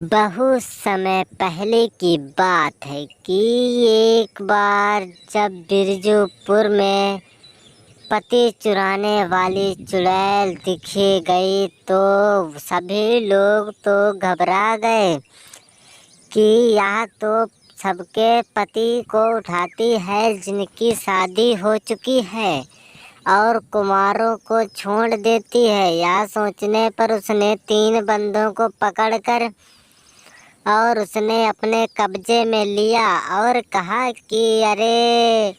बहुत समय पहले की बात है कि एक बार जब बिरजूपुर में पत्ती चुराने वाली चुड़ैल दिखी गई तो सभी लोग तो घबरा गए कि यह तो सबके पति को उठाती है जिनकी शादी हो चुकी है और कुमारों को छोड़ देती है। यह सोचने पर उसने 3 बंदों को पकड़कर और उसने अपने कब्जे में लिया और कहा कि अरे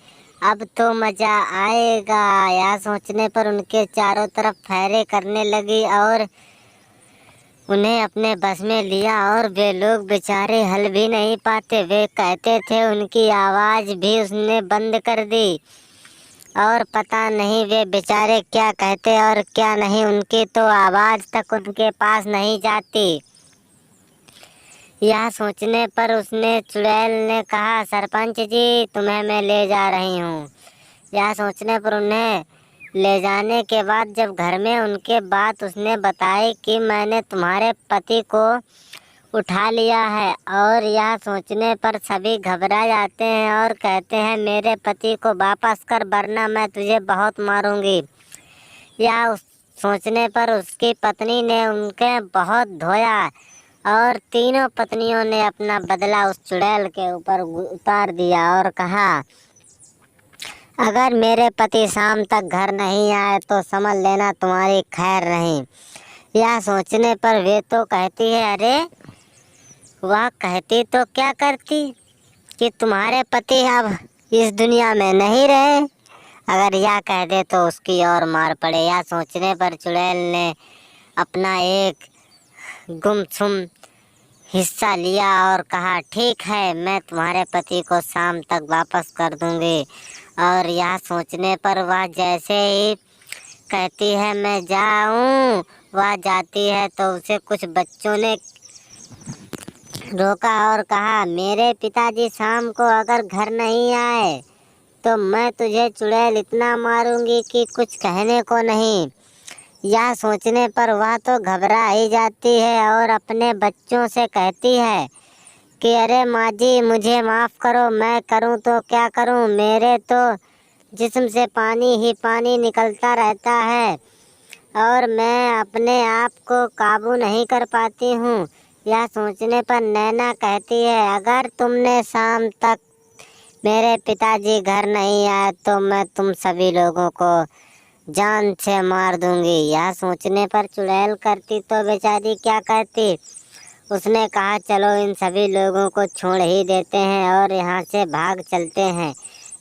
अब तो मज़ा आएगा। यह सोचने पर उनके चारों तरफ फेरे करने लगी और उन्हें अपने बस में लिया और वे लोग बेचारे हल भी नहीं पाते। वे कहते थे, उनकी आवाज़ भी उसने बंद कर दी और पता नहीं वे बेचारे क्या कहते और क्या नहीं, उनकी तो आवाज़ तक उनके पास नहीं जाती। यह सोचने पर उसने चुड़ैल ने कहा, सरपंच जी तुम्हें मैं ले जा रही हूँ। यह सोचने पर उन्हें ले जाने के बाद जब घर में उनके बात उसने बताई कि मैंने तुम्हारे पति को उठा लिया है, और यह सोचने पर सभी घबरा जाते हैं और कहते हैं मेरे पति को वापस कर वरना मैं तुझे बहुत मारूंगी। यह सोचने पर उसकी पत्नी ने उनके बहुत धोया और तीनों पत्नियों ने अपना बदला उस चुड़ैल के ऊपर उतार दिया और कहा, अगर मेरे पति शाम तक घर नहीं आए तो समझ लेना तुम्हारी खैर नहीं। यह सोचने पर वे तो कहती है, अरे वह कहती तो क्या करती कि तुम्हारे पति अब इस दुनिया में नहीं रहे। अगर यह कह दे तो उसकी और मार पड़े। यह सोचने पर चुड़ैल ने अपना एक गुमसुम हिस्सा लिया और कहा, ठीक है मैं तुम्हारे पति को शाम तक वापस कर दूंगी। और यह सोचने पर वह जैसे ही कहती है मैं जाऊं, वह जाती है तो उसे कुछ बच्चों ने रोका और कहा, मेरे पिताजी शाम को अगर घर नहीं आए तो मैं तुझे चुड़ैल इतना मारूंगी कि कुछ कहने को नहीं। यह सोचने पर वह तो घबरा ही जाती है और अपने बच्चों से कहती है कि अरे माँ जी मुझे माफ़ करो, मैं करूँ तो क्या करूँ, मेरे तो जिस्म से पानी ही पानी निकलता रहता है और मैं अपने आप को काबू नहीं कर पाती हूँ। यह सोचने पर नैना कहती है, अगर तुमने शाम तक मेरे पिताजी घर नहीं आए तो मैं तुम सभी लोगों को जान से मार दूंगी। यह सोचने पर चुड़ैल करती तो बेचारी क्या कहती। उसने कहा, चलो इन सभी लोगों को छोड़ ही देते हैं और यहाँ से भाग चलते हैं।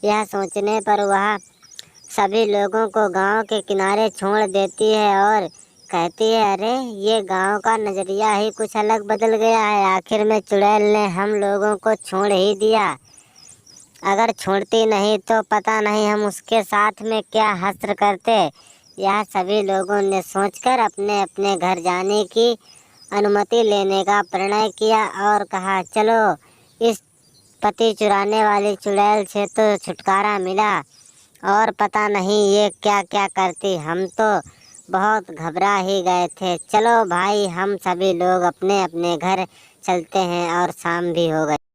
यह सोचने पर वह सभी लोगों को गांव के किनारे छोड़ देती है और कहती है, अरे ये गांव का नज़रिया ही कुछ अलग बदल गया है। आखिर में चुड़ैल ने हम लोगों को छोड़ ही दिया। अगर छोड़ती नहीं तो पता नहीं हम उसके साथ में क्या हश्र करते। यह सभी लोगों ने सोचकर अपने अपने घर जाने की अनुमति लेने का प्रणय किया और कहा, चलो इस पति चुराने वाली चुड़ैल से तो छुटकारा मिला और पता नहीं ये क्या क्या करती, हम तो बहुत घबरा ही गए थे। चलो भाई हम सभी लोग अपने अपने घर चलते हैं और शाम भी हो गई।